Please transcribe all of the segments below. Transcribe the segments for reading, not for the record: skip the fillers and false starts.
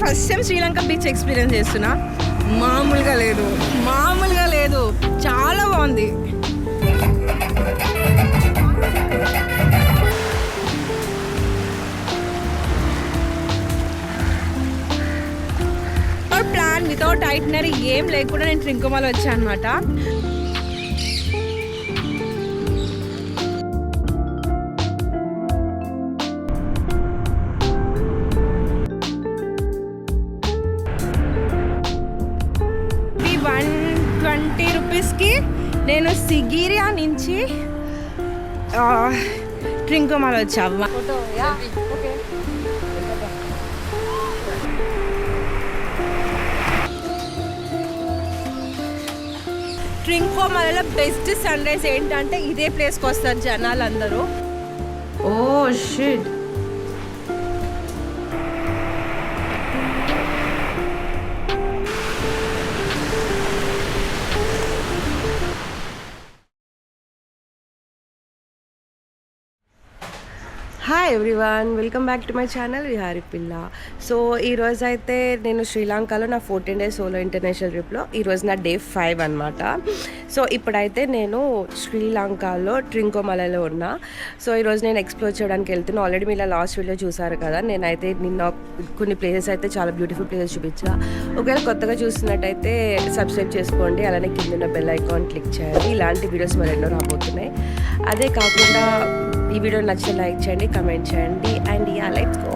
First time Sri Lanka beach experience చేస్తున్నా. మామూలుగా లేదు, చాలా బాగుంది. ప్లాన్ వితౌట్ ఐటనరీ ఏం లేకుండా నేను ట్రింకోమాల వచ్చాను అనమాట. ₹120కి నేను సిగిరియా నుంచి ట్రింకోమాల వచ్చావా. ట్రింకోమాలలో బెస్ట్ సన్ రైజ్ ఏంటంటే ఇదే ప్లేస్కి వస్తారు జనాలు అందరూ. Oh shit. Hi everyone, welcome back to my channel విహారీ పిల్ల. సో ఈరోజు అయితే నేను శ్రీలంకలో నా 14 days సోలో ఇంటర్నేషనల్ ట్రిప్లో ఈరోజు నా డే 5 అనమాట. సో ఇప్పుడైతే నేను శ్రీలంకలో ట్రింకోమాలలో ఉన్నా. సో ఈరోజు నేను ఎక్స్ప్లోర్ చేయడానికి వెళ్తున్నా. ఆల్రెడీ మీరు లాస్ట్ వీడియో చూసారు కదా, నేనైతే నిన్న కొన్ని ప్లేసెస్ అయితే చాలా బ్యూటిఫుల్ ప్లేసెస్ చూపించా. ఒకవేళ కొత్తగా చూస్తున్నట్టయితే సబ్స్క్రైబ్ చేసుకోండి, అలానే కింద బెల్ ఐకాన్ క్లిక్ చేయండి. ఇలాంటి వీడియోస్ మరెన్నో రాబోతున్నాయి. అదే కాకుండా ఈ వీడియో నచ్చితే లైక్ చేయండి, కమెంట్ చేయండి. And yeah, let's go.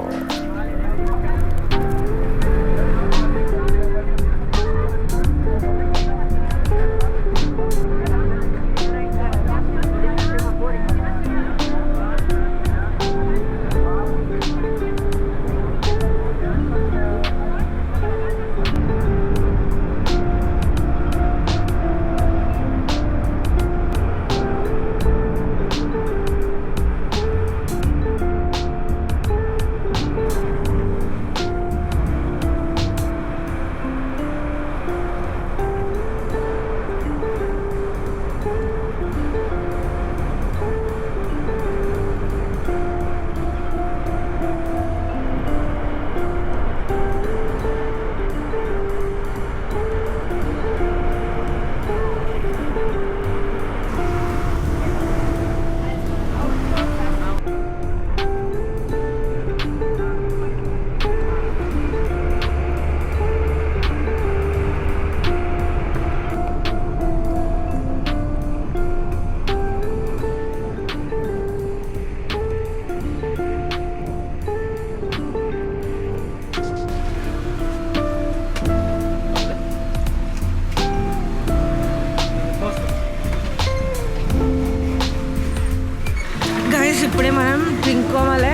ఇప్పుడే మనం ట్రింకోమాల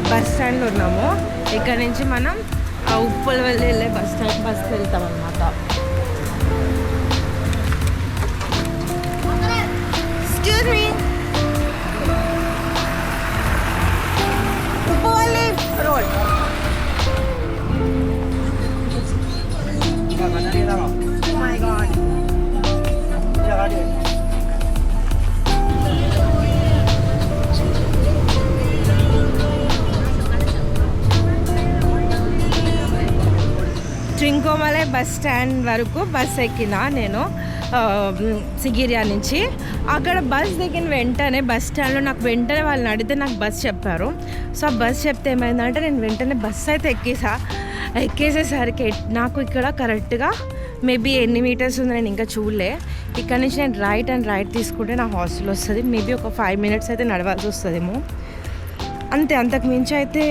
బస్ స్టాండ్లో ఉన్నాము. ఇక్కడ నుంచి మనం ఉప్పల్ వెళ్ళే బస్కి వెళ్తాం అన్నమాట. Excuse me, Uppuveli road. Oh my God. Trincomalee bus stand వరకు బస్ ఎక్కినా నేను సిగిరియా నుంచి. అక్కడ బస్ దిగిన వెంటనే బస్ స్టాండ్లో నాకు వెంటనే వాళ్ళని అడిగితే నాకు బస్ చెప్పారు. సో ఆ బస్ చెప్తే ఏమైందంటే నేను వెంటనే బస్ అయితే ఎక్కేసేసరికి నాకు ఇక్కడ కరెక్ట్గా మేబీ ఎన్ని మీటర్స్ ఉందో నేను ఇంకా చూడలే. ఇక్కడ నుంచి నేను రైట్ తీసుకుంటే నా హాస్టల్ వస్తుంది. మేబీ ఒక 5 minutes అయితే నడవాల్సి వస్తుందేమో, అంతే, అంతకు మించి అయితే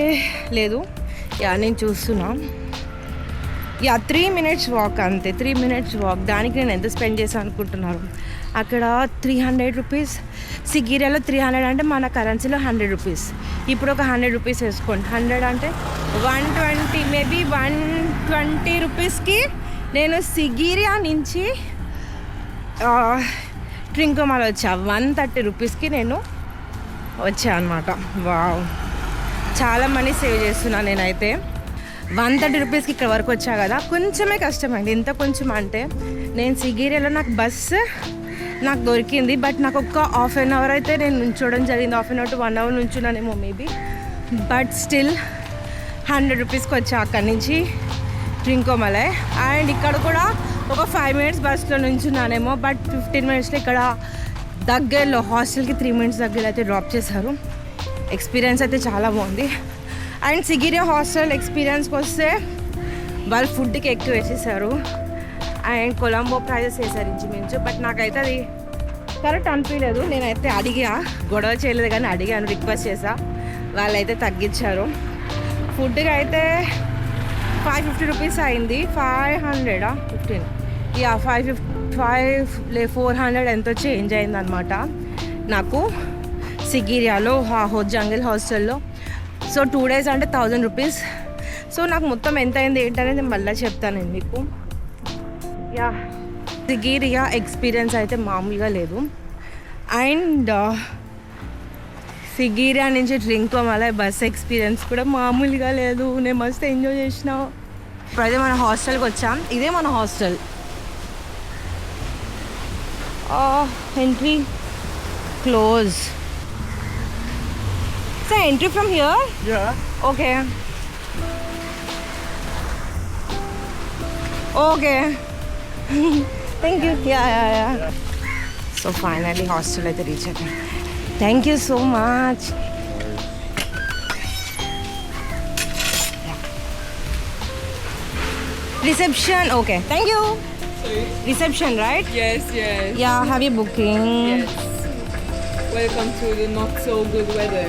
లేదు. నేను చూస్తున్నా 3 minutes వాక్, అంతే 3 minutes వాక్. దానికి నేను ఎంత స్పెండ్ చేశాను అనుకుంటున్నారు? అక్కడ ₹300, సిగిరియాలో 300 అంటే మన కరెన్సీలో ₹100. ఇప్పుడు ఒక ₹100 వేసుకోండి, 100 అంటే 120, మేబీ ₹120కి నేను సిగిరియా నుంచి ట్రింకోమాల వచ్చా. ₹130కి నేను వచ్చా అనమాట. వావ్, చాలా మనీ సేవ్ చేస్తున్నాను నేనైతే. ₹130కి ఇక్కడ వరకు వచ్చా కదా, కొంచెమే కష్టమైంది. ఇంత కొంచెం అంటే నేను సిగిరియాలో నాకు దొరికింది, బట్ నాకు ఒక ½ an hour అయితే నేను నుంచోవడం జరిగింది. ½ an hour to 1 hour నుంచున్నానేమో మేబీ, బట్ స్టిల్ ₹100కి వచ్చా అక్కడి నుంచి. ట్రింకోమలై. అండ్ ఇక్కడ కూడా ఒక 5 minutes బస్లో నుంచున్నానేమో, బట్ 15 minutesలో ఇక్కడ దగ్గరలో హాస్టల్కి 3 minutes దగ్గర అయితే డ్రాప్ చేశారు. ఎక్స్పీరియన్స్ అయితే చాలా బాగుంది. అండ్ సిగిరియా హాస్టల్ ఎక్స్పీరియన్స్కి వస్తే వాళ్ళు ఫుడ్కి ఎక్కువ వేసేసారు అండ్ కొలంబో ప్రైజెస్ వేసారు ఇంచుమించు. బట్ నాకైతే అది కరెక్ట్ అనిపించలేదు. నేనైతే అడిగా, గొడవ చేయలేదు కానీ అడిగాను, రిక్వెస్ట్ చేసా, వాళ్ళైతే తగ్గించారు. ఫుడ్కి అయితే 550 రూపీస్ అయింది. 500 15 యా 400 ఎంతో చేంజ్ అయిందనమాట నాకు సిగిరియాలో జంగిల్ హాస్టల్లో. సో 2 days అంటే 1000 రూపీస్. సో నాకు మొత్తం ఎంత అయింది ఏంటనేది మళ్ళీ చెప్తాను మీకు. యా సిగిరియా ఎక్స్పీరియన్స్ అయితే మామూలుగా లేదు. అండ్ సిగిరియా నుంచి ట్రింకోమలై బస్ ఎక్స్పీరియన్స్ కూడా మామూలుగా లేదు. నేను మస్తు ఎంజాయ్ చేసిన. ఇప్పుడైతే మన హాస్టల్కి వచ్చాం. ఇదే మన hostel. Entry close. So entry from here? Okay okay thank you. Yeah. So finally hostel అయితే రీచ్ అయ్యాం. Thank you so much. Reception, okay. Thank you. Sorry? Reception, right? Yes. Yeah, have you booking? Yes. Welcome to the not so good weather.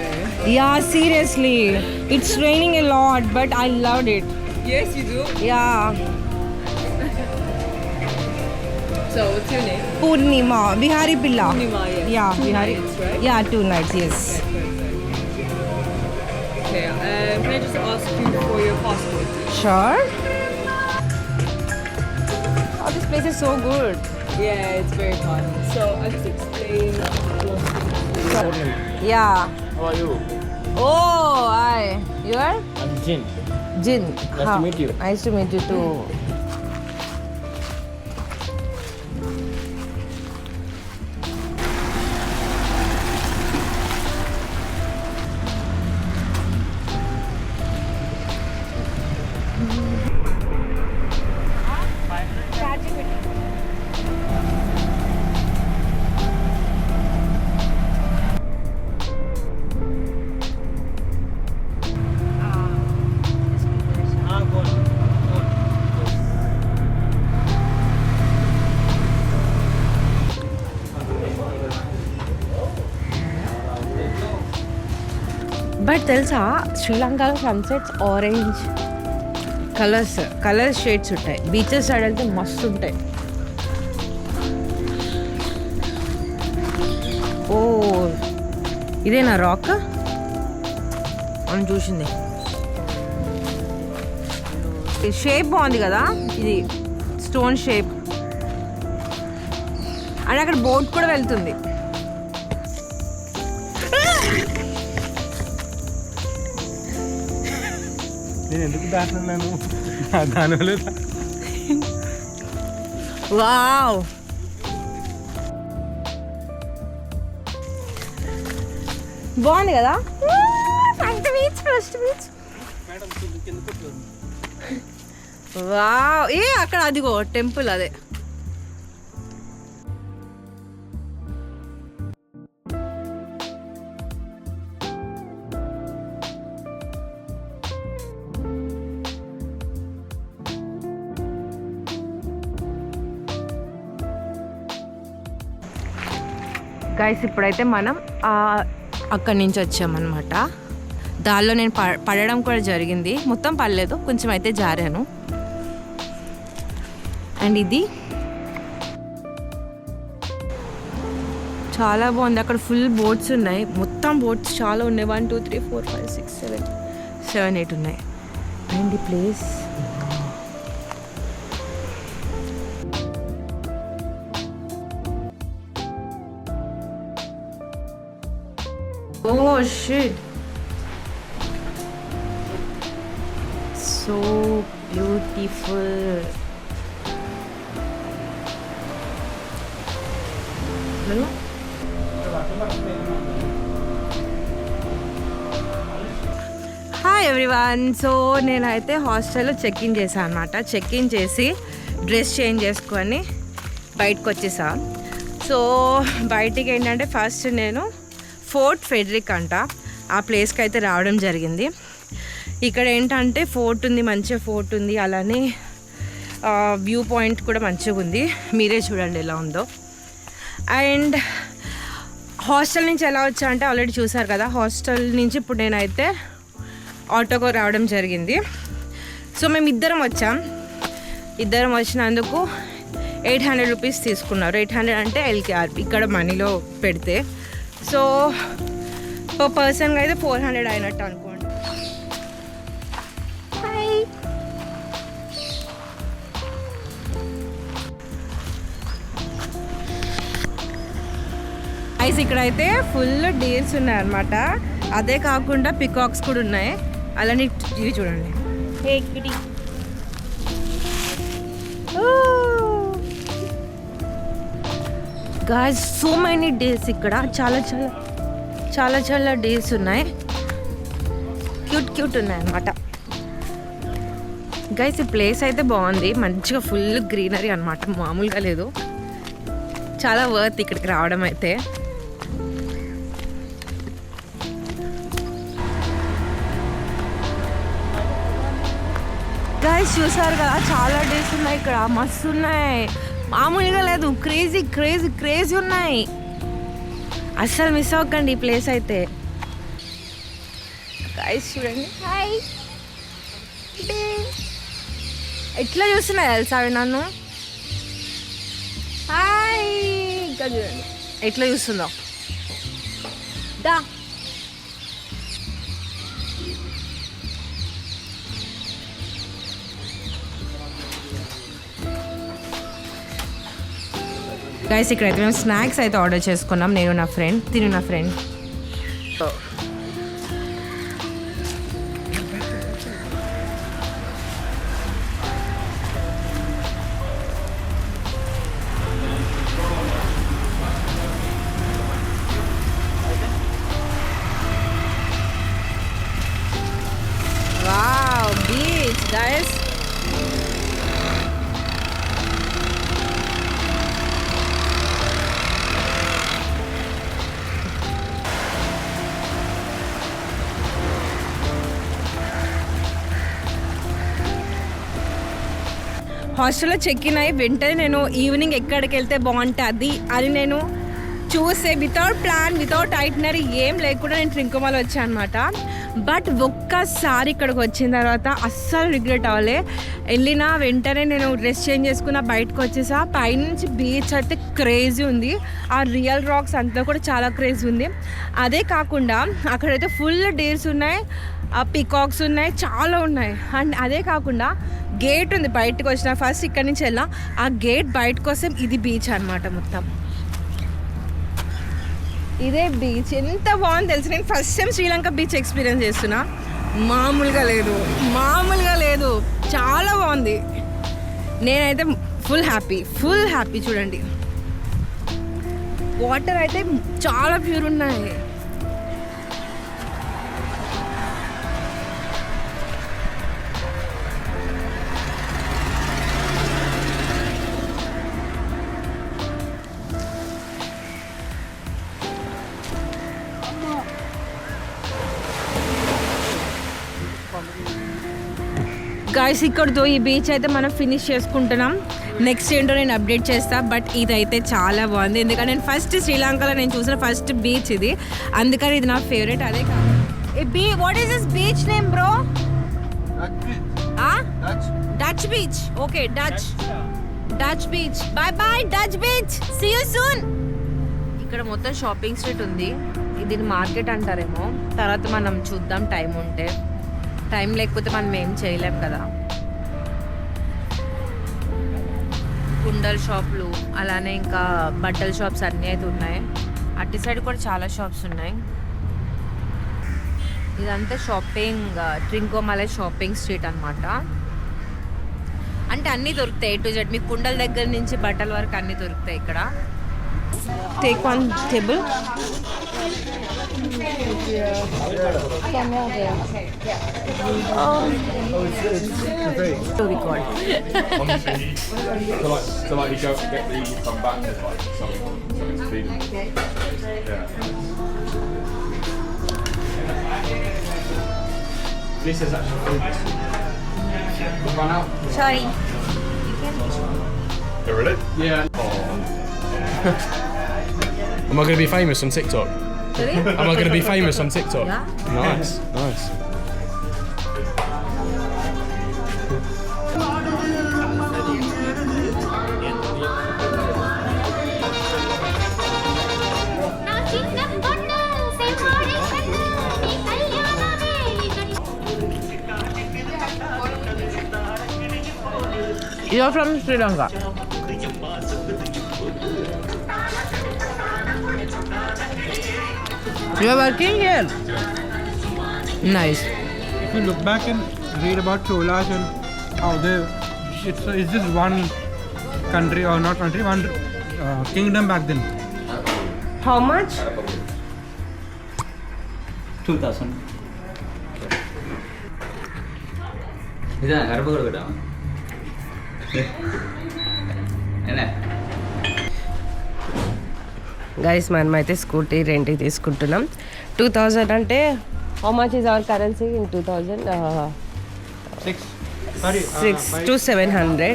Yeah, seriously. It's raining a lot, but I loved it. Yes, you do. Yeah. So, what's your name? Purnima, Bihari Pilla. Purnima, yes. Yeah, 2 Bihari. nights, right? Yeah, 2 nights, yes. Okay, can I just ask you for your passport? Sure. Oh, this place is so good. Yeah, it's very fun. So, I'll just explain. Yeah. How are you? Oh, hi. You are? I'm Jin. Jin. Nice to meet you. Nice to meet you too. But తెలుసా శ్రీలంకలో sunsets orange colour shades ఉంటాయి. Beaches side వెళ్తే మస్తు ఉంటాయి. ఓ ఇదేనా rock మనం చూసింది? Shape బాగుంది కదా, ఇది స్టోన్ షేప్. అండ్ అక్కడ బోట్ కూడా వెళ్తుంది. నేను ఎందుకు దాటున్నాను దానివల్ల వావ్ బాగుంది కదా. First beach wow. అక్కడ అదిగో టెంపుల్ అదే. గైస్ ఇప్పుడైతే మనం అక్కడి నుంచి వచ్చామన్నమాట. దానిలో నేను పడడం కూడా జరిగింది. మొత్తం పడలేదు, కొంచెం అయితే జారాను. అండ్ ఇది చాలా బాగుంది. అక్కడ ఫుల్ బోట్స్ ఉన్నాయి. మొత్తం బోట్స్ చాలా ఉన్నాయి. 1 2 3 4 5 6 7 8 ఉన్నాయి. అండ్ ఈ place oh shit, so beautiful. Hello? Hi hi everyone. So నేనైతే హాస్టల్లో చెక్ ఇన్ చేశాను అనమాట. చెక్ ఇన్ చేసి డ్రెస్ చేంజ్ చేసుకొని బయటకు వచ్చేసా. సో బయటికి ఏంటంటే ఫస్ట్ నేను ఫోర్ట్ ఫెడరిక్ అంట ఆ ప్లేస్కి అయితే రావడం జరిగింది. ఇక్కడ ఏంటంటే ఫోర్ట్ ఉంది, మంచిగా ఫోర్ట్ ఉంది, అలానే వ్యూ పాయింట్ కూడా మంచిగా ఉంది. మీరే చూడండి ఎలా ఉందో. అండ్ హాస్టల్ నుంచి ఎలా వచ్చా అంటే ఆల్రెడీ చూసారు కదా. హాస్టల్ నుంచి ఇప్పుడు నేనైతే ఆటోకు రావడం జరిగింది. సో మేము ఇద్దరం వచ్చాం. ఇద్దరం వచ్చినందుకు 800 రూపీస్ తీసుకున్నారు. 800 అంటే LKR ఇక్కడ మనీలో పెడితే. సో పర్ పర్సన్గా అయితే 400 అయినట్టు అనుకోండి. హాయ్. ఐస్ ఇక్కడైతే ఫుల్ డీల్స్ ఉన్నాయి అన్నమాట. అదే కాకుండా పికాక్స్ కూడా ఉన్నాయి. అలానే ఇవి చూడండి. గాయ్స్ సో మెనీ డీల్స్ ఇక్కడ. చాలా చాలా చాలా చాలా డీల్స్ ఉన్నాయి. క్యూట్ ఉన్నాయి అన్నమాట. గాయ్స్ ఈ ప్లేస్ అయితే బాగుంది. మంచిగా ఫుల్ గ్రీనరీ అన్నమాట, మామూలుగా లేదు. చాలా వర్త్ ఇక్కడికి రావడం అయితే. గాయ్స్ చూసారు కదా, చాలా డేస్ ఉన్నాయి ఇక్కడ. మస్తు ఉన్నాయి, మామూలుగా లేదు. క్రేజీ క్రేజీ క్రేజీ ఉన్నాయి. అస్సలు మిస్ అవ్వకండి ఈ ప్లేస్ అయితే. గాయ్స్ చూడండి. హాయ్. ఎట్లా చూస్తున్నాయి తెలుసా అవి నన్ను. హాయ్. ఇంకా చూడండి ఎట్లా చూస్తుందో. దా గైస్ ఇక్కడైతే మేము స్నాక్స్ అయితే ఆర్డర్ చేసుకున్నాం. నేను నా ఫ్రెండ్ నా ఫ్రెండ్. Wow, beach guys. హాస్టల్లో చెక్ ఇన్ అయ్యి వెంటనే నేను ఈవినింగ్ ఎక్కడికి వెళ్తే బాగుంటుంది అని నేను చూసే వితౌట్ ప్లాన్ వితౌట్ ఐటినరీ ఏం లేకుండా నేను ట్రింకోమాల్ వచ్చాను అనమాట. బట్ ఒక్కసారి ఇక్కడికి వచ్చిన తర్వాత అస్సలు రిగ్రెట్ అవ్వలే. వెళ్ళిన వెంటనే నేను డ్రెస్ చేంజ్ చేసుకున్న బయటకు వచ్చేసా. పైనుంచి బీచ్ అయితే క్రేజీ ఉంది. ఆ రియల్ రాక్స్ అంతా కూడా చాలా క్రేజీ ఉంది. అదే కాకుండా అక్కడైతే ఫుల్ డీల్స్ ఉన్నాయి, పికాక్స్ ఉన్నాయి, చాలా ఉన్నాయి. అండ్ అదే కాకుండా గేట్ ఉంది. బయటకు వచ్చిన ఫస్ట్ ఇక్కడి నుంచి వెళ్ళా. ఆ గేట్ బయట కోసం ఇది బీచ్ అనమాట. మొత్తం ఇదే బీచ్. ఎంత బాగుంది తెలుసు. నేను first time Sri Lanka beach experience చేస్తున్నా. మామూలుగా లేదు, చాలా బాగుంది. నేనైతే ఫుల్ హ్యాపీ. చూడండి వాటర్ అయితే చాలా ప్యూర్ ఉన్నాయి. గాయ్స్ ఇక్కడతో ఈ బీచ్ అయితే మనం ఫినిష్ చేసుకుంటున్నాం. నెక్స్ట్ ఏంటో నేను అప్డేట్ చేస్తా. బట్ ఇదైతే చాలా బాగుంది. ఎందుకంటే నేను ఫస్ట్ శ్రీలంకలో నేను చూసిన ఫస్ట్ బీచ్ ఇది, అందుకని ఇది నా ఫేవరెట్. అదే కాదు, what is this beach name bro? Dutch beach. Okay, Dutch beach. Bye Dutch beach, see you soon. ఇక్కడ మొత్తం షాపింగ్ స్ట్రీట్ ఉంది. దీన్ని మార్కెట్ అంటారేమో, తర్వాత మనం చూద్దాం టైం ఉంటే. టైం లేకపోతే మనం ఏం చేయలేం కదా. కుండల షాపులు, అలానే ఇంకా బట్టల షాప్స్ అన్నీ అయితే ఉన్నాయి. అటు సైడ్ కూడా చాలా షాప్స్ ఉన్నాయి. ఇదంతా షాపింగ్, ట్రింకోమాలై షాపింగ్ స్ట్రీట్ అనమాట. అంటే అన్నీ దొరుకుతాయి A to Z. మీకు కుండల దగ్గర నుంచి బట్టల వరకు అన్నీ దొరుకుతాయి ఇక్కడ. Take one table. To record. So like you go get these, you come back with like something feeding. Yeah. This is actually food. Run out. Sorry. You ready? Yeah. Am I going to be famous on TikTok? Sorry? Am I going to be famous on TikTok? Yeah. Nice, nice. నా చిన్న కొండ సేవాడి కన్నా నీ కళ్యాణమే You are from Sri Lanka. You are working here. Nice. If you look back and read about Cholas and how it's just one country, or not country, one kingdom back then. How much? 2000. ఇదా కరప కూడా పెట్టామా అయినా guys మనమైతే scooty రెంట్కి తీసుకుంటున్నాం. 2000 అంటే how much is our currency in 2000? 6 to 700.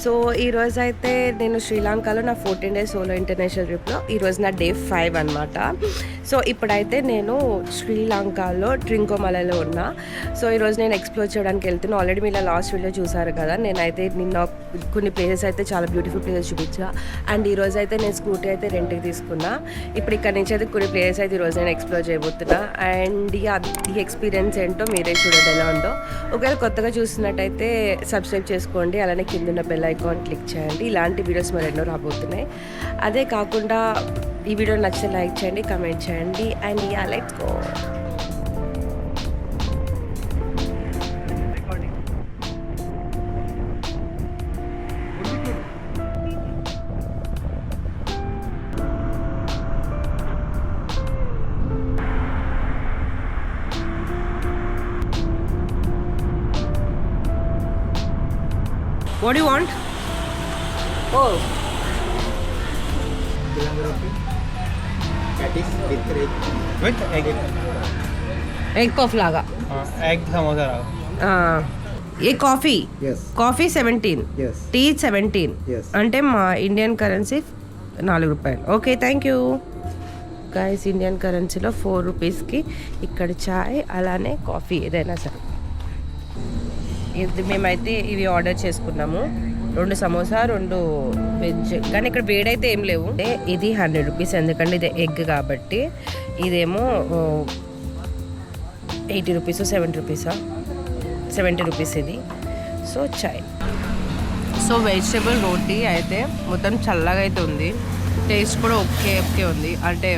So ఈరోజు అయితే నేను శ్రీలంకలో నా 14 days సోలో ఇంటర్నేషనల్ ట్రిప్లో ఈరోజు నా డే 5 అనమాట. సో ఇప్పుడైతే నేను శ్రీలంకలో ట్రింకోమలలో ఉన్నా. సో ఈరోజు నేను ఎక్స్ప్లోర్ చేయడానికి వెళ్తున్నా. ఆల్రెడీ మీరు లాస్ట్ వీడియో చూసారు కదా, నేనైతే నిన్న కొన్ని ప్లేసెస్ అయితే చాలా బ్యూటిఫుల్ ప్లేసెస్ చూపించా. అండ్ ఈరోజు అయితే నేను స్కూటీ అయితే రెంట్కి తీసుకున్నా. ఇప్పుడు ఇక్కడ నుంచి అయితే కొన్ని ప్లేసెస్ అయితే ఈరోజు నేను ఎక్స్ప్లోర్ చేయబోతున్నా. అండ్ ఈ ఎక్స్పీరియన్స్ ఏంటో మీరే చూడండి ఎలా ఉందో. ఒకవేళ కొత్తగా చూస్తున్నట్టయితే సబ్స్క్రైబ్ చేసుకోండి, అలానే కింద ఉన్న బెల్ ఐకాన్ క్లిక్ చేయండి. ఇలాంటి వీడియోస్ మరి ఎన్నో రాబోతున్నాయి. అదే కాకుండా ఈ వీడియో నచ్చితే లైక్ చేయండి, కమెంట్ చేయండి. And let's go. What do you want? Oh. With egg. Egg puff laga. Egg samosa. ఏ coffee? Yes. Coffee 17. Yes. Tea 17. Yes. అంటే మా ఇండియన్ కరెన్సీ 4 రూపాయలు. Okay, thank you. Guys Indian కరెన్సీలో 4 రూపీస్కి ఇక్కడ చాయ్ అలానే కాఫీ ఏదైనా సరే. ఇది మేమైతే ఇవి ఆర్డర్ చేసుకున్నాము. 2 సమోసా 2 వెజ్. కానీ ఇక్కడ వేడైతే ఏం లేవు. ఇది 100 రూపీస్ ఎందుకంటే ఇది ఎగ్ కాబట్టి. ఇదేమో 80 రూపీస్ 70 రూపీసా 70 రూపీస్ ఇది. సో చాయ్. సో వెజిటేబుల్ రోటీ అయితే మొత్తం చల్లగా అయితే ఉంది. టేస్ట్ కూడా ఓకే ఉంది. అంటే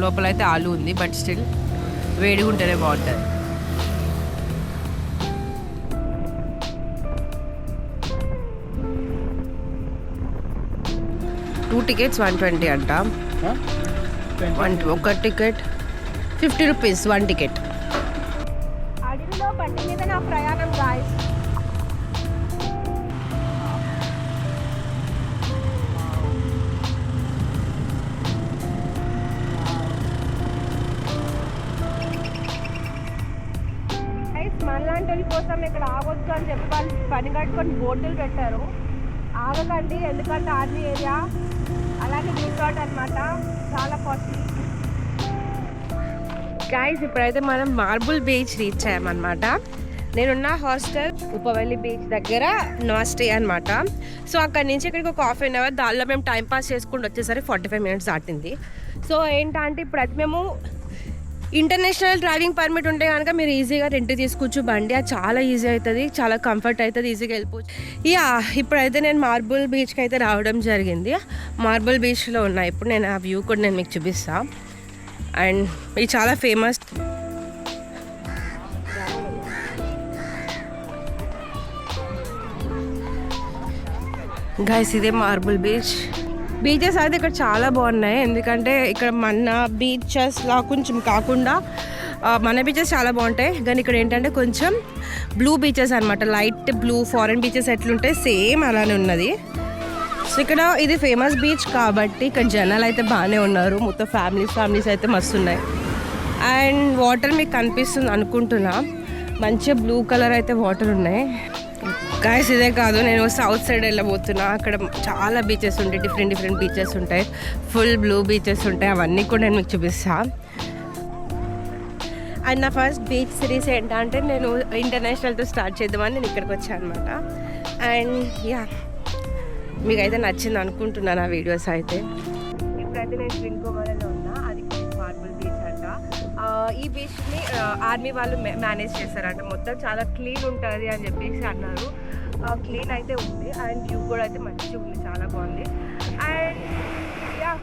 లోపల అయితే ఆలు ఉంది, బట్ స్టిల్ వేడిగా ఉంటేనే బాగుంటుంది. టూ టికెట్స్ 120 అంట. ఒక టికెట్ 50 రూపీస్ 1 టికెట్. అడవిలో బండి మీద నా ప్రయాణం గాయ్స్. మనలాంటి వాళ్ళ కోసం ఇక్కడ ఆగొద్దు అని చెప్పి వాళ్ళు పని కట్టుకొని బోర్డులు పెట్టారు. ఆగకండి, ఎందుకంటే ఆర్మీ ఏరియా, అలాగే రిసార్ట్ అనమాట, చాలా కాస్ట్లీ. గైస్ ఇప్పుడైతే మనం మార్బుల్ బీచ్ రీచ్ అయ్యామన్నమాట. నేనున్న హాస్టల్ ఉపవల్లి బీచ్ దగ్గర నాస్టే అనమాట. సో అక్కడి నుంచి ఇక్కడికి ఒక ½ an hour, దానిలో మేము టైం పాస్ చేసుకుంటూ వచ్చేసరికి 45 minutes దాటింది. సో ఏంటంటే ఇప్పుడైతే మేము ఇంటర్నేషనల్ డ్రైవింగ్ పర్మిట్ ఉంటే కనుక మీరు ఈజీగా రెంట్ తీసుకోవచ్చు బండి. అది చాలా ఈజీ అవుతుంది, చాలా కంఫర్ట్ అవుతుంది, ఈజీగా వెళ్ళిపోవచ్చు. ఇప్పుడైతే నేను మార్బుల్ బీచ్కి అయితే రావడం జరిగింది. మార్బుల్ బీచ్లో ఉన్నా ఇప్పుడు. నేను ఆ వ్యూ కూడా నేను మీకు చూపిస్తాను. అండ్ ఇది చాలా ఫేమస్. గైస్ ఇదే మార్బుల్ బీచ్. బీచెస్ అయితే ఇక్కడ చాలా బాగున్నాయి, ఎందుకంటే ఇక్కడ మన బీచెస్లా కొంచెం కాకుండా మన బీచెస్ చాలా బాగుంటాయి, కానీ ఇక్కడ ఏంటంటే కొంచెం బ్లూ బీచెస్ అనమాట, లైట్ బ్లూ. ఫారెన్ బీచెస్ ఎట్లుంటాయి సేమ్ అలానే ఉన్నది. సో ఇక్కడ ఇది ఫేమస్ బీచ్ కాబట్టి ఇక్కడ జనాలు అయితే బాగానే ఉన్నారు, మొత్తం ఫ్యామిలీస్ అయితే మస్తు ఉన్నాయి. అండ్ వాటర్ మీకు కనిపిస్తుంది అనుకుంటున్నా, మంచిగా బ్లూ కలర్ అయితే వాటర్ ఉన్నాయి. గాయస్ ఇదే కాదు, నేను సౌత్ సైడ్ వెళ్ళబోతున్నా, అక్కడ చాలా బీచెస్ ఉంటాయి, డిఫరెంట్ బీచెస్ ఉంటాయి, ఫుల్ బ్లూ బీచెస్ ఉంటాయి, అవన్నీ కూడా నేను మీకు చూపిస్తాను. అండ్ నా ఫస్ట్ బీచ్ సిరీస్ ఏంటంటే నేను ఇంటర్నేషనల్తో స్టార్ట్ చేద్దామని నేను ఇక్కడికి వచ్చాను అనమాట. అండ్ యా, మీకైతే నచ్చింది అనుకుంటున్నాను ఆ వీడియోస్ అయితే. ఇప్పుడైతే నేను ట్రింకోమలలో ఉన్నా, అది మార్బుల్ బీచ్ అంట. ఈ బీచ్ని ఆర్మీ వాళ్ళు మేనేజ్ చేస్తారంట, మొత్తం చాలా క్లీన్ ఉంటుంది అని చెప్పేసి అన్నారు. క్లీన్ అయితే ఉంది, అండ్ వ్యూ కూడా అయితే మంచిగా ఉంది, చాలా బాగుంది. అండ్ యా,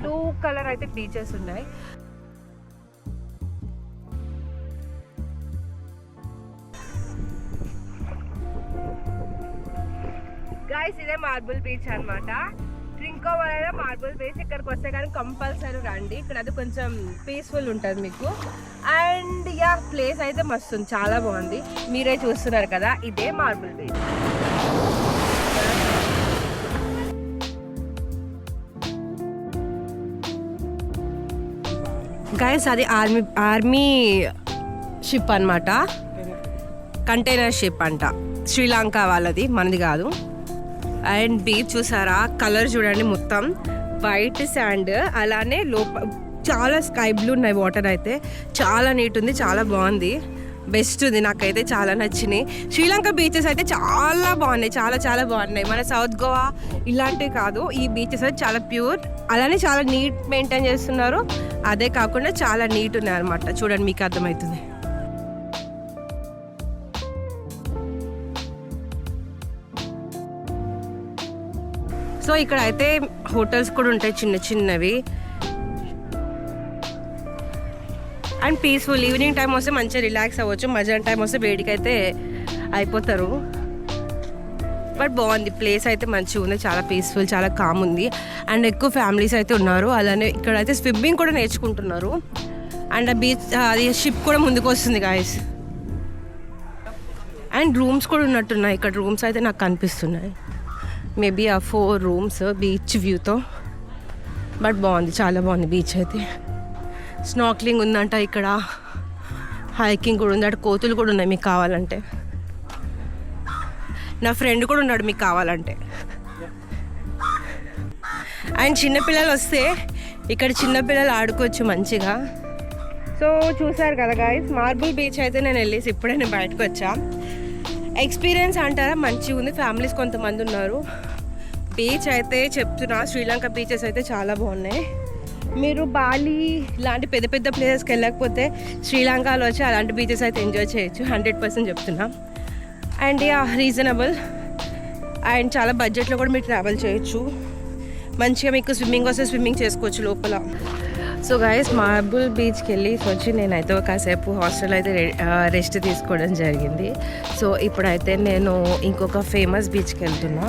బ్లూ కలర్ అయితే బీచెస్ ఉన్నాయి. గైస్ ఇదే మార్బుల్ బీచ్ అనమాట, ట్రింకోమలలో మార్బుల్ బీచ్. ఇక్కడికి వస్తే కానీ కంపల్సరీ రండి, ఇక్కడ అది కొంచెం పీస్ఫుల్ ఉంటుంది మీకు. అండ్ యా, ప్లేస్ అయితే మస్తు ఉంది, చాలా బాగుంది. మీరే చూస్తున్నారు కదా, ఇదే మార్బుల్ బీచ్. గైస్ అది ఆర్మీ షిప్ అనమాట, కంటైనర్ షిప్ అంట, శ్రీలంక వాళ్ళది, మనది కాదు. అండ్ బీచ్ చూసారా, కలర్ చూడండి, మొత్తం వైట్ శాండ్, అలానే చాలా స్కై బ్లూ ఉన్నాయి వాటర్ అయితే, చాలా నీట్ ఉంది, చాలా బాగుంది, బెస్ట్ ఉంది, నాకైతే చాలా నచ్చినాయి. శ్రీలంక బీచెస్ అయితే చాలా బాగున్నాయి, చాలా బాగున్నాయి. మన సౌత్ గోవా ఇలాంటివి కాదు, ఈ బీచెస్ అయితే చాలా ప్యూర్, అలానే చాలా నీట్ మెయింటైన్ చేస్తున్నారు. అదే కాకుండా చాలా నీట్ ఉన్నాయి అనమాట, చూడండి మీకు అర్థమవుతుంది. సో ఇక్కడ అయితే హోటల్స్ కూడా ఉంటాయి చిన్నవి, అండ్ పీస్ఫుల్. ఈవినింగ్ టైం వస్తే మంచిగా రిలాక్స్ అవ్వచ్చు, మధ్యాహ్నం టైం వస్తే వేడికైతే అయిపోతారు. బట్ బాగుంది, ప్లేస్ అయితే మంచిగా ఉంది, చాలా పీస్ఫుల్, చాలా కామ్ ఉంది. అండ్ ఎక్కువ ఫ్యామిలీస్ అయితే ఉన్నారు, అలానే ఇక్కడ అయితే స్విమ్మింగ్ కూడా నేర్చుకుంటున్నారు. అండ్ బీచ్ అది షిప్ కూడా ముందుకు వస్తుంది గాయస్. అండ్ రూమ్స్ కూడా ఉన్నట్టున్నాయి ఇక్కడ, రూమ్స్ అయితే నాకు కనిపిస్తున్నాయి, మేబీ ఆ 4 రూమ్స్ బీచ్ వ్యూతో. బట్ బాగుంది, చాలా బాగుంది బీచ్ అయితే. స్నార్క్లింగ్ ఉందంట ఇక్కడ, హైకింగ్ కూడా ఉంది, అటు కోతులు కూడా ఉన్నాయి మీకు కావాలంటే. నా ఫ్రెండ్ కూడా ఉన్నాడు మీకు కావాలంటే. అండ్ చిన్నపిల్లలు వస్తే ఇక్కడ చిన్నపిల్లలు ఆడుకోవచ్చు మంచిగా. సో చూసారు కదా గాయస్, మార్బుల్ బీచ్ అయితే నేను వెళ్ళేసి ఇప్పుడే నేను బయటకు వచ్చా. ఎక్స్పీరియన్స్ అంటారా, మంచిగా ఉంది, ఫ్యామిలీస్ కొంతమంది ఉన్నారు. బీచ్ అయితే చెప్తున్నా, శ్రీలంక బీచెస్ అయితే చాలా బాగున్నాయి. మీరు బాలి ఇలాంటి పెద్ద ప్లేసెస్కి వెళ్ళకపోతే శ్రీలంకలో వచ్చి అలాంటి బీచెస్ అయితే ఎంజాయ్ చేయొచ్చు, 100% చెప్తున్నా. అండ్ యా, రీజనబుల్, అండ్ చాలా బడ్జెట్లో కూడా మీరు ట్రావెల్ చేయొచ్చు. మంచిగా మీకు స్విమ్మింగ్ వస్తే స్విమ్మింగ్ చేసుకోవచ్చు లోపల. సో గైస్, మార్బుల్ బీచ్కి వెళ్ళి వచ్చి నేనైతే కాసేపు హాస్టల్ అయితే రెస్ట్ తీసుకోవడం జరిగింది. సో ఇప్పుడైతే నేను ఇంకొక ఫేమస్ బీచ్కి వెళ్తున్నా.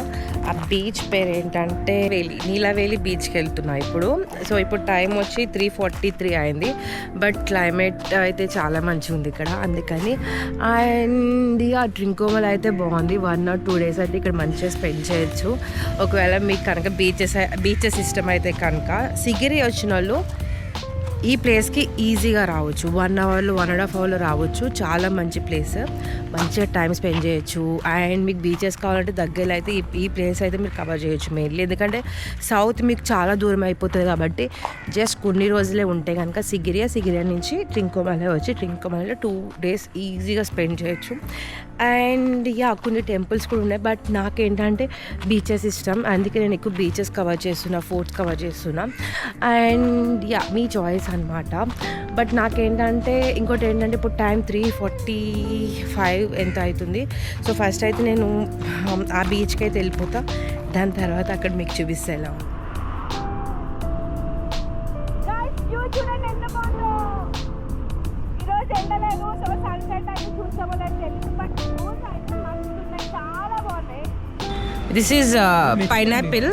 ఆ బీచ్ పేరు ఏంటంటే నీలవేలి బీచ్కి వెళ్తున్నా ఇప్పుడు. సో ఇప్పుడు టైం వచ్చి 3:43 అయింది, బట్ క్లైమేట్ అయితే చాలా మంచిగా ఉంది ఇక్కడ, అందుకని. అండ్ ఆ ట్రింకోమల అయితే బాగుంది, 1 or 2 days అయితే ఇక్కడ మంచిగా స్పెండ్ చేయొచ్చు. ఒకవేళ మీకు కనుక బీచెస్ ఇష్టం అయితే కనుక సిగిరి వచ్చిన వాళ్ళు ఈ ప్లేస్కి ఈజీగా రావచ్చు, 1 hour 1.5 hour రావచ్చు. చాలా మంచి ప్లేస్, మంచిగా టైం స్పెండ్ చేయొచ్చు. అండ్ మీకు బీచెస్ కావాలంటే దగ్గరలో అయితే ఈ ప్లేస్ అయితే మీరు కవర్ చేయొచ్చు మెయిన్లీ, ఎందుకంటే సౌత్ మీకు చాలా దూరం అయిపోతుంది కాబట్టి జస్ట్ కొన్ని రోజులే ఉంటే కనుక సిగిరియా నుంచి ట్రింకోమల వచ్చి ట్రింకోమలలో 2 days ఈజీగా స్పెండ్ చేయొచ్చు. అండ్ యా, కొన్ని టెంపుల్స్ కూడా ఉన్నాయి, బట్ నాకేంటంటే బీచెస్ ఇష్టం, అందుకే నేను ఎక్కువ బీచెస్ కవర్ చేస్తున్నా, ఫోర్ట్స్ కవర్ చేస్తున్నా. అండ్ యా, మీ చాయిస్ అనమాట. బట్ నాకేంటంటే ఇంకోటి ఏంటంటే ఇప్పుడు టైం 3:45 ఎంత అవుతుంది. సో ఫస్ట్ అయితే నేను ఆ బీచ్కి అయితే వెళ్ళిపోతా, దాని తర్వాత అక్కడ మీకు చూపిస్తే ఎలా ఉంది. This is pineapple.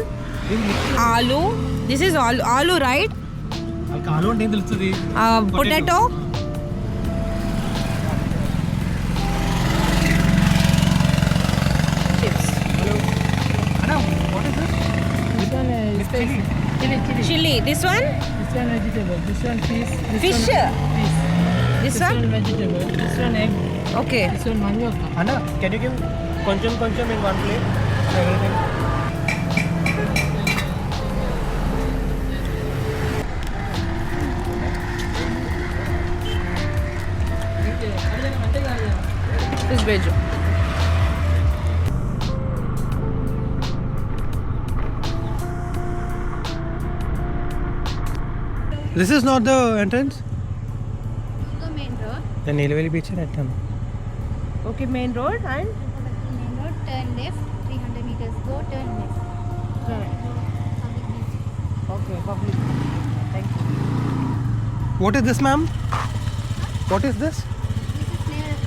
ఆలు, దిస్ ఈజ్ ఆలు రైట్, వాళ్ళకి ఆలు అంటే ఏం తెలుస్తుంది? Potato, chili. This one? This one vegetable. This one fish. This Fish. One fish. This This one? one vegetable. This one egg. Okay. This one manioc. Anna, can you give కొంచెం in one plate? Everything. This veg. This is not the entrance? The main road. నేను నీలవేలి beach పెట్టాను. Okay, main road and Main road, turn left, 300 meters. Go, turn left. Public beach. okay, public. Thank you. What is this, ma'am? What is this? This is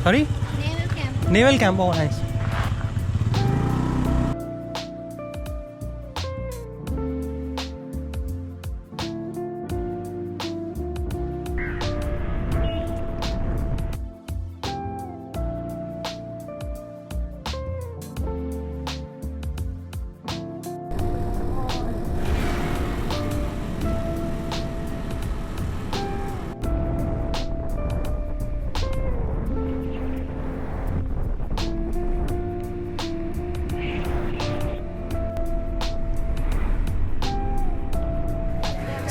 Sorry? naval camp. Naval camp. Oh, nice.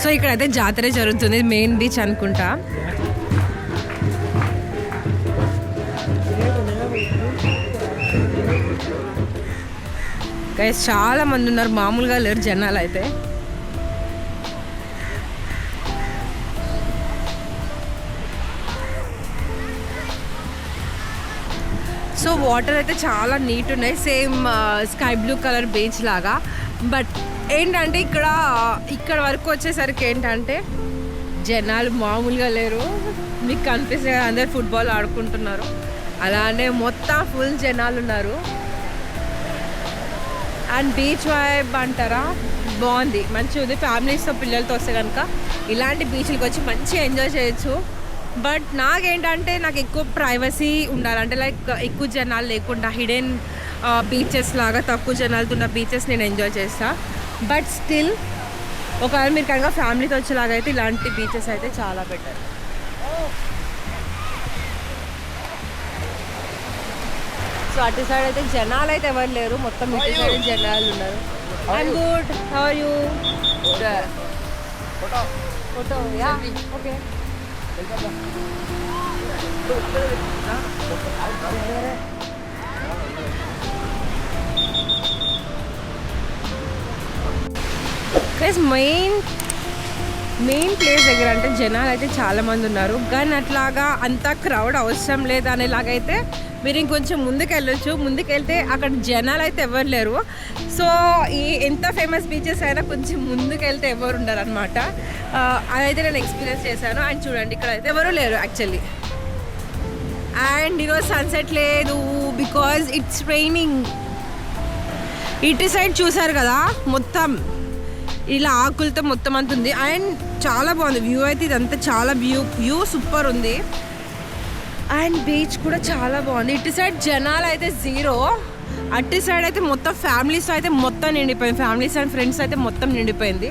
So ఇక్కడైతే జాతర జరుగుతుంది, main beach అనుకుంటా. Guys చాలా మంది ఉన్నారు, మామూలుగా లేరు జనాలు అయితే. సో వాటర్ అయితే చాలా నీట్ ఉన్నాయి, same sky blue colour beach లాగా. బట్ ఏంటంటే ఇక్కడ వరకు వచ్చేసరికి ఏంటంటే జనాలు మామూలుగా లేరు. మీకు కనిపిస్తుంది కదా, అందరు ఫుట్బాల్ ఆడుకుంటున్నారు, అలానే మొత్తం ఫుల్ జనాలు ఉన్నారు. అండ్ బీచ్ వైబ్ అంటారా, బాగుంది, మంచిగా ఉంది. ఫ్యామిలీస్తో పిల్లలతో వస్తే కనుక ఇలాంటి బీచ్లకు వచ్చి మంచిగా ఎంజాయ్ చేయొచ్చు. బట్ నాకేంటంటే నాకు ఎక్కువ ప్రైవసీ ఉండాలంటే, లైక్ ఎక్కువ జనాలు లేకుండా హిడెన్ బీచెస్ లాగా తక్కువ జనాలతో ఉన్న బీచెస్ నేను ఎంజాయ్ చేస్తాను. బట్ స్టిల్ ఒకవేళ మీరు కనుక ఫ్యామిలీతో వచ్చేలాగా అయితే ఇలాంటి బీచెస్ అయితే చాలా బెటర్. సో అటు సైడ్ అయితే జనాలు అయితే ఎవరు లేరు, మొత్తం ఇటు సైడ్ జనాలు ఉన్నారు. I'm good, how are you? Photo yeah okay. Main place దగ్గర అంటే జనాలు అయితే చాలామంది ఉన్నారు, కానీ అట్లాగా అంత క్రౌడ్ అవసరం లేదు అనేలాగైతే మీరు ఇంకొంచెం ముందుకు వెళ్ళొచ్చు. ముందుకెళ్తే అక్కడ జనాలు అయితే ఎవరు లేరు. సో ఈ ఎంత ఫేమస్ బీచెస్ అయినా కొంచెం ముందుకు వెళ్తే ఎవరు ఉండరు అనమాట. అదైతే నేను ఎక్స్పీరియన్స్ చేశాను. అండ్ చూడండి ఇక్కడ అయితే ఎవరు లేరు యాక్చువల్లీ. అండ్ ఈరోజు సన్సెట్ లేదు బికాజ్ ఇట్స్ రైనింగ్. ఇటు సైడ్ చూసారు కదా, మొత్తం ఇలా ఆకులతో మొత్తం అంత ఉంది. అండ్ చాలా బాగుంది వ్యూ అయితే, ఇదంతా చాలా వ్యూ సూపర్ ఉంది. అండ్ బీచ్ కూడా చాలా బాగుంది. ఇటు సైడ్ జనాలు అయితే జీరో, అటు సైడ్ అయితే మొత్తం ఫ్యామిలీస్ అయితే మొత్తం నిండిపోయింది, ఫ్యామిలీస్ అండ్ ఫ్రెండ్స్ అయితే మొత్తం నిండిపోయింది.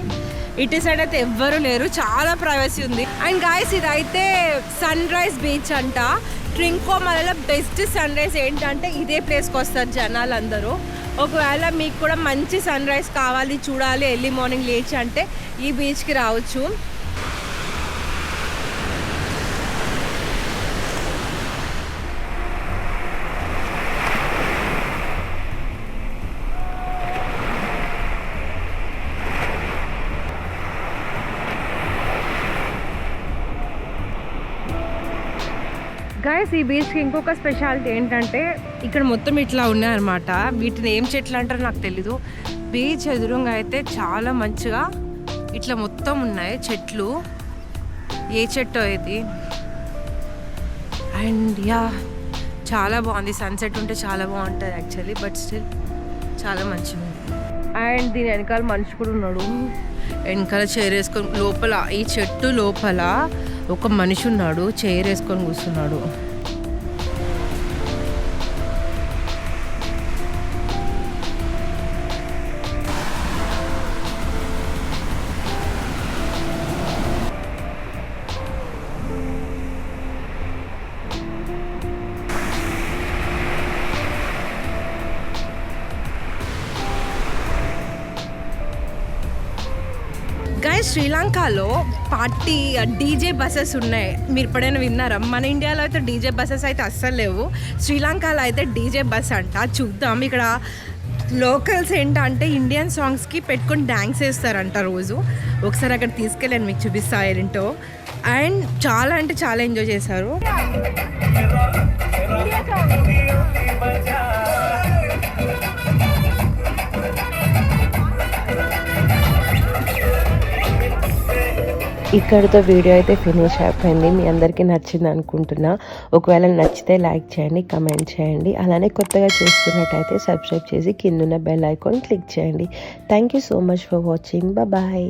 ఇటు సైడ్ అయితే ఎవ్వరూ లేరు, చాలా ప్రైవసీ ఉంది. అండ్ గాయస్ ఇదైతే సన్ రైజ్ బీచ్ అంట. ట్రింకోమలలో బెస్ట్ సన్ రైజ్ ఏంటంటే ఇదే ప్లేస్కి వస్తారు జనాలు అందరూ. ఒకవేళ మీకు కూడా మంచి సన్ రైజ్ కావాలి, చూడాలి ఎర్లీ మార్నింగ్ లేచి అంటే ఈ బీచ్కి రావచ్చు. గైస్ ఈ బీచ్కి ఇంకొక స్పెషాలిటీ ఏంటంటే ఇక్కడ మొత్తం ఇట్లా ఉన్నాయన్నమాట. వీటిని ఏం చెట్లు అంటారో నాకు తెలీదు. బీచ్ ఎదురుగా అయితే చాలా మంచిగా ఇట్లా మొత్తం ఉన్నాయి చెట్లు. ఏ చెట్టు ఇది. అండ్ యా చాలా బాగుంది. సన్సెట్ ఉంటే చాలా బాగుంటుంది యాక్చువల్లీ, బట్ స్టిల్ చాలా మంచిగా ఉంది. అండ్ దీని వెనకాల మనిషి కూడా ఉన్నాడు. వెనకాల చైర్ వేసుకొని లోపల ఈ చెట్టు లోపల ఒక మనిషి ఉన్నాడు, చైర్ వేసుకొని కూర్చున్నాడు. గైస్, శ్రీలంకలో పార్టీ డీజే బస్సెస్ ఉన్నాయి. మీరు ఎప్పుడైనా విన్నారా? మన ఇండియాలో అయితే డీజే బస్సెస్ అయితే అస్సలు లేవు. శ్రీలంకలో అయితే డీజే బస్ అంట. చూద్దాం. ఇక్కడ లోకల్స్ ఏంటంటే ఇండియన్ సాంగ్స్కి పెట్టుకొని డ్యాన్స్ వేస్తారంట రోజు. ఒకసారి అక్కడ తీసుకెళ్ళాను, మీకు చూపిస్తా ఏంటో. అండ్ చాలా అంటే చాలా ఎంజాయ్ చేశారు. ఇక్కడితో వీడియో అయితే ఫినిష్ అయిపోయింది. మీ అందరికీ నచ్చింది అనుకుంటున్నా. ఒకవేళ నచ్చితే లైక్ చేయండి, కమెంట్ చేయండి. అలానే కొత్తగా చూస్తున్నట్టయితే సబ్స్క్రైబ్ చేసి కిందున్న బెల్ ఐకాన్ క్లిక్ చేయండి. Thank you so much for watching. Bye.